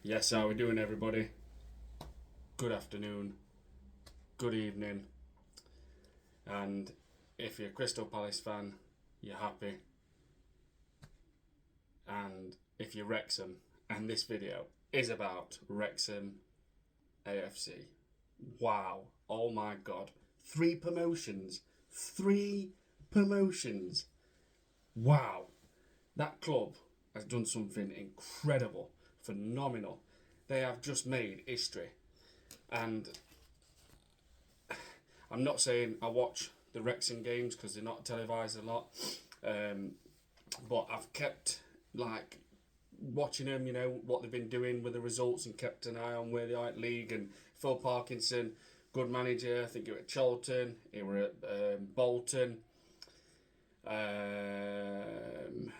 Yes, how are we doing, everybody? Good afternoon, good evening, and if you're a Crystal Palace fan, you're happy, and if you're Wrexham, and this video is about Wrexham AFC. Wow, oh my god, three promotions, three promotions. Wow, that club has done something incredible, phenomenal. They have just made history, and I'm not saying I watch the Wrexham games because they're not televised a lot, um, but I've kept like watching them. You know what they've been doing with the results, and kept an eye on where they are at league. And Phil Parkinson, good manager. I think he were at Charlton. He were at Bolton. Um,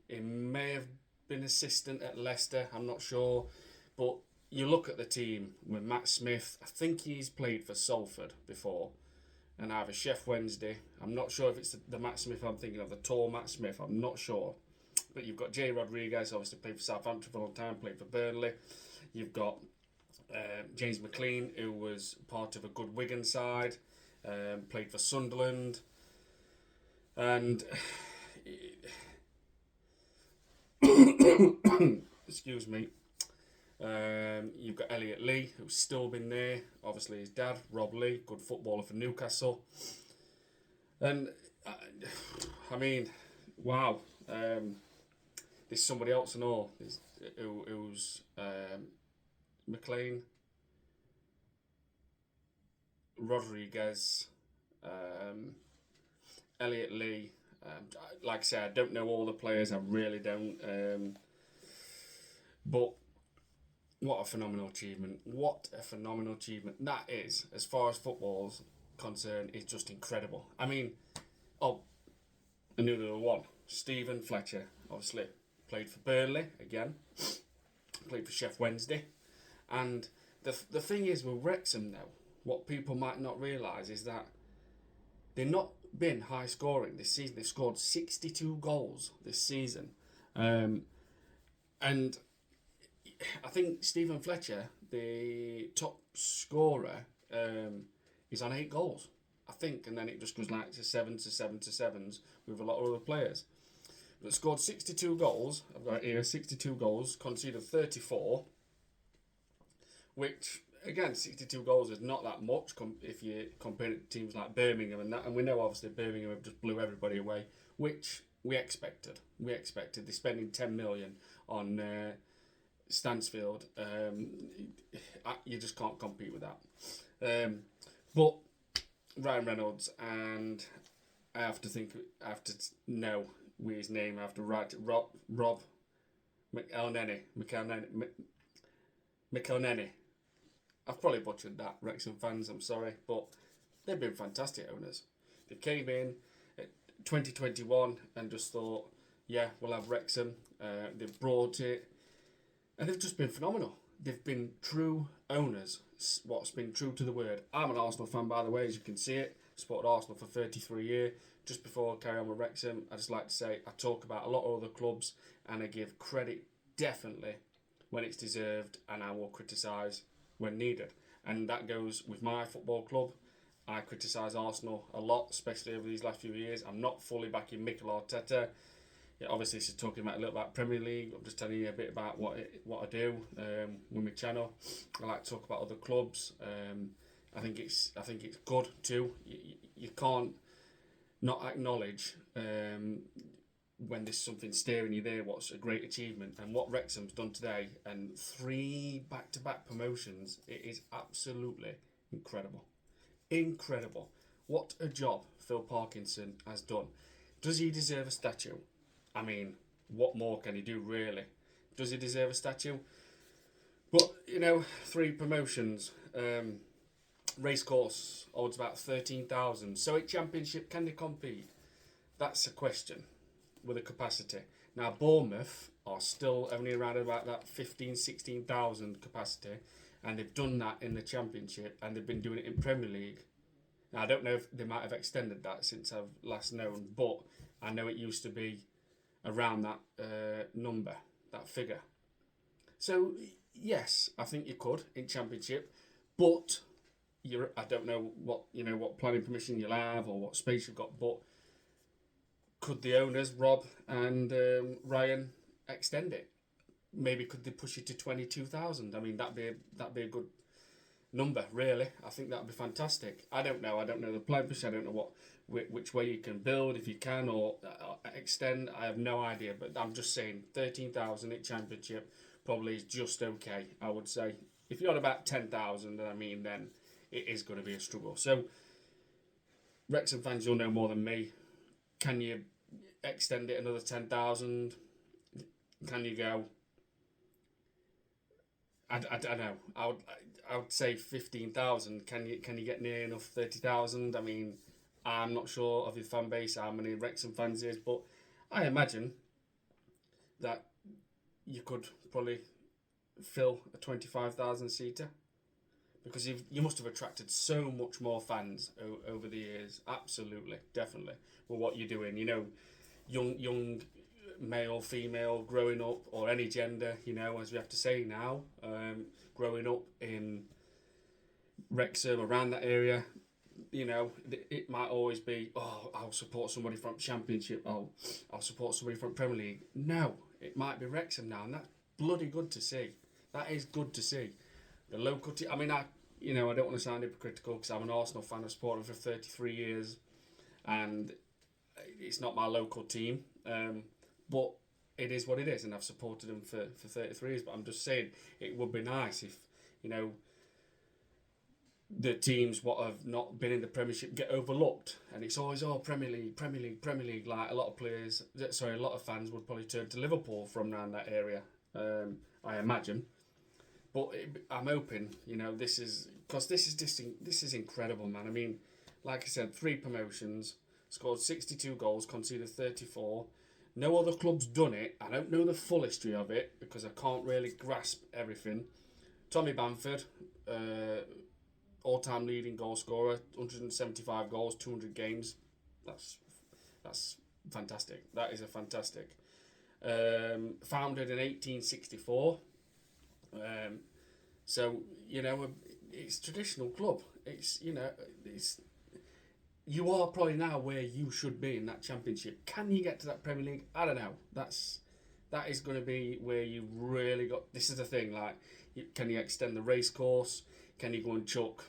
he may have been assistant at Leicester. I'm not sure, but you look at the team with Matt Smith. I think he's played for Salford before, and either Chef Wednesday. I'm not sure if it's the Matt Smith I'm thinking of, the tall Matt Smith. I'm not sure. But you've got Jay Rodriguez, obviously played for Southampton for a long time, played for Burnley. You've got James McLean, who was part of a good Wigan side, played for Sunderland. And excuse me. You've got Elliot Lee, who's still been there. Obviously, his dad, Rob Lee, good footballer for Newcastle. And I mean, wow. There's somebody else and all who's McLean, Rodriguez, Elliot Lee. Like I said, I don't know all the players. I really don't. But what a phenomenal achievement! What a phenomenal achievement that is, as far as football's concerned, is just incredible. I mean, oh, another one, Stephen Fletcher, obviously played for Burnley again, played for Chef Wednesday, and the thing is with Wrexham now, what people might not realise is that they've not been high scoring this season. They've scored 62 goals this season, and I think Stephen Fletcher, the top scorer, is on 8 goals, I think, and then it just goes like to sevens with a lot of other players. But scored 62 goals. I've got here 62 goals, conceded 34, which again 62 goals is not that much if you compare it to teams like Birmingham and that. And we know obviously Birmingham have just blew everybody away, which we expected. They're spending 10 million on. Stansfield, you just can't compete with that. But Ryan Reynolds, and I have to know with his name. I have to write it. Rob McElneny. I've probably butchered that, Wrexham fans. I'm sorry, but they've been fantastic owners. They came in at 2021 and just thought, yeah, we'll have Wrexham. They've brought it. And they've just been phenomenal. They've been true owners. What's been true to the word. I'm an Arsenal fan, by the way, as you can see it. Supported Arsenal for 33 years. Just before I carry on with Wrexham, I just like to say I talk about a lot of other clubs and I give credit definitely when it's deserved, and I will criticise when needed. And that goes with my football club. I criticise Arsenal a lot, especially over these last few years. I'm not fully backing Mikel Arteta. Yeah, obviously, this is talking about a little about Premier League. I'm just telling you a bit about what I do with my channel. I like to talk about other clubs. I think it's good too. You can't not acknowledge when there's something staring you there. What's a great achievement, and what Wrexham's done today, and 3 back-to-back promotions. It is absolutely incredible. Incredible. What a job Phil Parkinson has done. Does he deserve a statue? I mean, what more can he do, really? Does he deserve a statue? But, 3 promotions. Racecourse odds about 13,000. So at Championship, can they compete? That's a question with a capacity. Now, Bournemouth are still only around about that 15,000, 16,000 capacity. And they've done that in the Championship, and they've been doing it in Premier League. Now, I don't know if they might have extended that since I've last known, but I know it used to be around that number, that figure. So yes, I think you could in Championship, but I don't know what planning permission you'll have or what space you've got, but could the owners, Rob and Ryan, extend it? Maybe could they push it to 22,000? I mean, that'd be a good number, really. I think that'd be fantastic. I don't know. I don't know the plan permission. I don't know which way you can build, if you can, or extend. I have no idea. But I'm just saying, 13,000 at Championship probably is just okay. I would say if you're on about 10,000, I mean, then it is going to be a struggle. So Wrexham fans, you'll know more than me. Can you extend it another 10,000? Can you go? I don't know. I would say 15,000. Can you get near enough 30,000? I mean, I'm not sure of your fan base, how many Wrexham fans is, but I imagine that you could probably fill a 25,000 seater, because you must have attracted so much more fans over the years. Absolutely, definitely. Well, what you're doing, young male, female, growing up, or any gender, as we have to say now, growing up in Wrexham, around that area, it might always be, I'll support somebody from Championship, I'll support somebody from Premier League. No, it might be Wrexham now, and that's bloody good to see. That is good to see. The local team, I mean, I don't want to sound hypocritical because I'm an Arsenal fan. I've supported them for 33 years, and it's not my local team, but it is what it is, and I've supported them for 33 years. But I'm just saying, it would be nice if, the teams what have not been in the Premiership get overlooked, and it's always Premier League, Premier League, Premier League. Like a lot of fans would probably turn to Liverpool from around that area. I imagine, but I'm hoping this is this is incredible, man. I mean, like I said, 3 promotions, scored 62 goals, conceded 34. No other club's done it. I don't know the full history of it because I can't really grasp everything. Tommy Bamford, all-time leading goal scorer, 175 goals, 200 games. That's fantastic. That is a fantastic. Founded in 1864. So it's a traditional club. You are probably now where you should be in that Championship. Can you get to that Premier League? I don't know. That is going to be where you really got. This is the thing. Like, can you extend the race course? Can you go and chuck?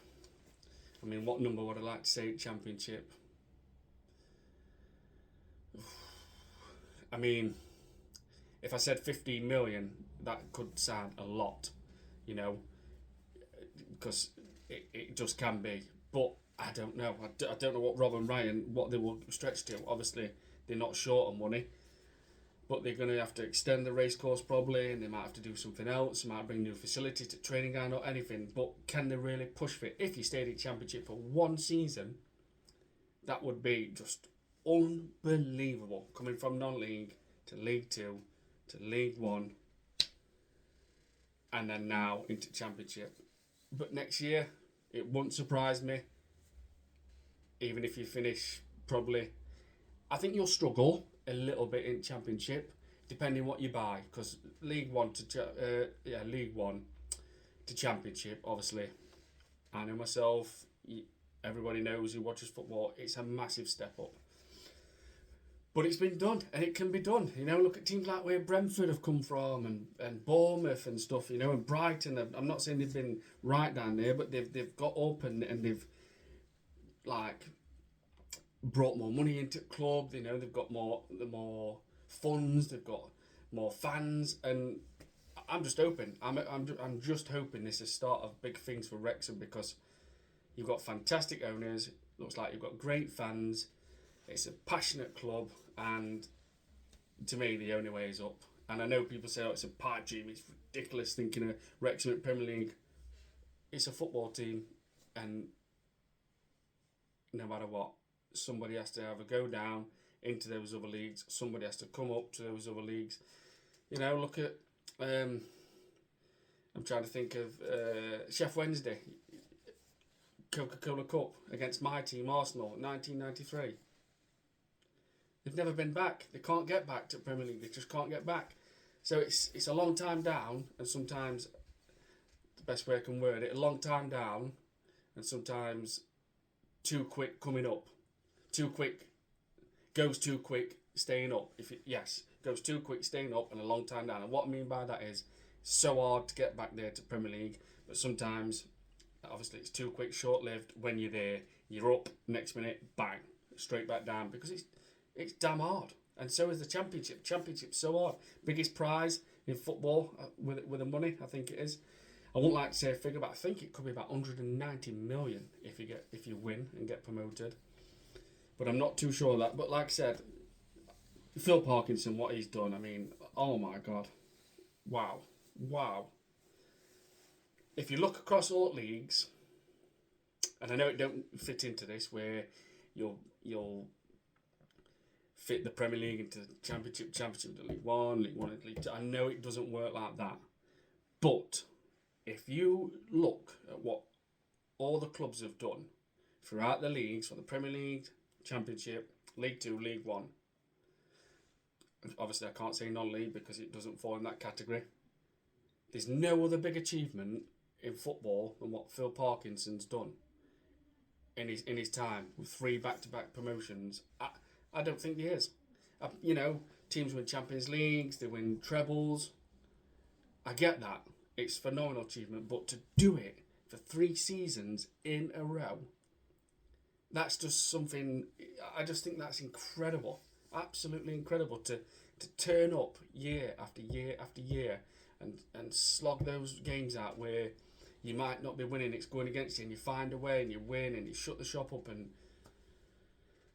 I mean, what number would I like to say at Championship? I mean, if I said 15 million, that could sound a lot, because it just can be. But I don't know. I don't know what Rob and Ryan, what they will stretch to. Obviously, they're not short on money, but they're going to have to extend the race course probably, and they might have to do something else. They might bring new facilities to training ground or anything. But can they really push for it? If you stayed in Championship for one season, that would be just unbelievable. Coming from non-league to League Two to League One, and then now into Championship. But next year, it won't surprise me. Even if you finish probably, I think you'll struggle a little bit in Championship, depending what you buy. Because League One to Championship, obviously. I know myself. Everybody knows who watches football. It's a massive step up. But it's been done, and it can be done. Look at teams like where Brentford have come from, and Bournemouth and stuff. And Brighton. I'm not saying they've been right down there, but they've got up and they've brought more money into the club. They've got more funds. They've got more fans, and I'm just hoping. I'm just hoping this is the start of big things for Wrexham, because you've got fantastic owners. Looks like you've got great fans. It's a passionate club, and to me, the only way is up. And I know people say, it's a pipe dream, it's ridiculous thinking of Wrexham at Premier League. It's a football team, and no matter what, somebody has to have a go down into those other leagues. Somebody has to come up to those other leagues. Look at, I'm trying to think of Chef Wednesday, Coca-Cola Cup against my team, Arsenal, 1993. They've never been back. They can't get back to Premier League. They just can't get back. So it's a long time down, and sometimes the best way I can word it, a long time down, and sometimes too quick coming up, too quick goes too quick staying up. Goes too quick staying up and a long time down. And what I mean by that is so hard to get back there to Premier League, but sometimes obviously it's too quick, short lived. When you're there, you're up, next minute, bang, straight back down because it's damn hard. And so is the Championship. Championship's so hard. Biggest prize in football with the money, I think it is. I wouldn't like to say a figure, but I think it could be about 190 million if you win and get promoted. But I'm not too sure of that. But like I said, Phil Parkinson, what he's done, I mean, oh my God. Wow. If you look across all leagues, and I know it don't fit into this where you'll fit the Premier League into the Championship into League One into League Two. I know it doesn't work like that. But if you look at what all the clubs have done throughout the leagues, from the Premier League, Championship, League Two, League One, obviously I can't say non-league because it doesn't fall in that category. There's no other big achievement in football than what Phil Parkinson's done in his time with 3 back-to-back promotions. I don't think there is. Teams win Champions Leagues, they win trebles. I get that. It's phenomenal achievement, but to do it for 3 seasons in a row, that's just something. I just think that's incredible, absolutely incredible to turn up year after year after year and slog those games out where you might not be winning, it's going against you, and you find a way and you win and you shut the shop up. And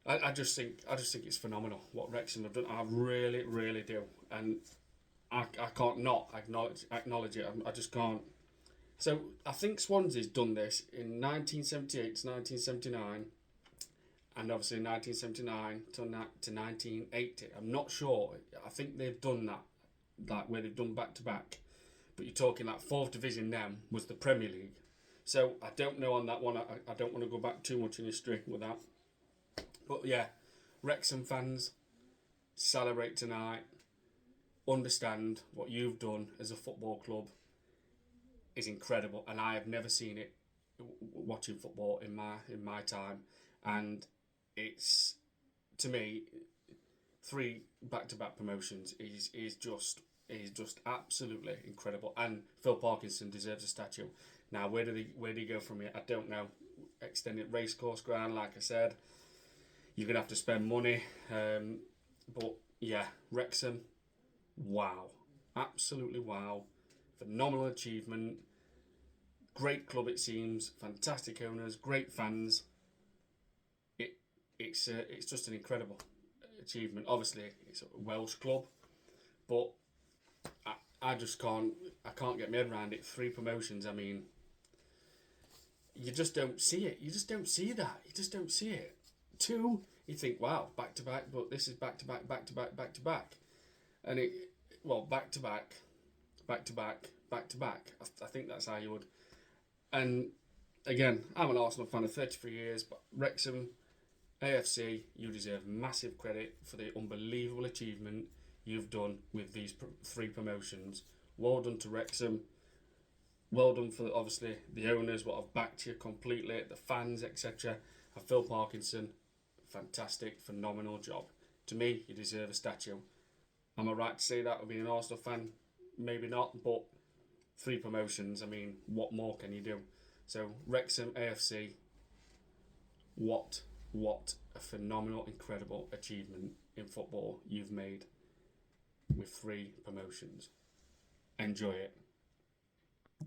I just think it's phenomenal what Wrexham have done. I really, really do, and I can't not acknowledge it. I just can't. So I think Swansea's done this in 1978 to 1979, and obviously 1979 to 1980. I'm not sure. I think they've done that, like where they've done back to back. But you're talking like 4th division then was the Premier League. So I don't know on that one. I don't want to go back too much in history with that. But yeah, Wrexham fans, celebrate tonight. Understand what you've done as a football club is incredible, and I have never seen it watching football in my time. And it's, to me, 3 back-to-back promotions is just absolutely incredible. And Phil Parkinson deserves a statue. Now, where do he go from here? I don't know. Extended racecourse ground, like I said, you're gonna have to spend money. But yeah, Wrexham, wow, absolutely wow, phenomenal achievement. Great club, it seems. Fantastic owners, great fans. It's just an incredible achievement. Obviously, it's a Welsh club, but I can't get my head around it. 3 promotions. I mean, you just don't see it. You just don't see that. You just don't see it. 2, you think, wow, back to back, but this is back to back, back to back, back to back, and back to back, back to back, back to back. I think that's how you would. And again, I'm an Arsenal fan of 33 years, but Wrexham, AFC, you deserve massive credit for the unbelievable achievement you've done with these 3 promotions. Well done to Wrexham. Well done for, obviously, the owners, what have backed you completely, the fans, etc. And Phil Parkinson, fantastic, phenomenal job. To me, you deserve a statue. Am I right to say that with being an Arsenal fan? Maybe not, but 3 promotions, I mean, what more can you do? So, Wrexham, AFC, what a phenomenal, incredible achievement in football you've made with 3 promotions. Enjoy it.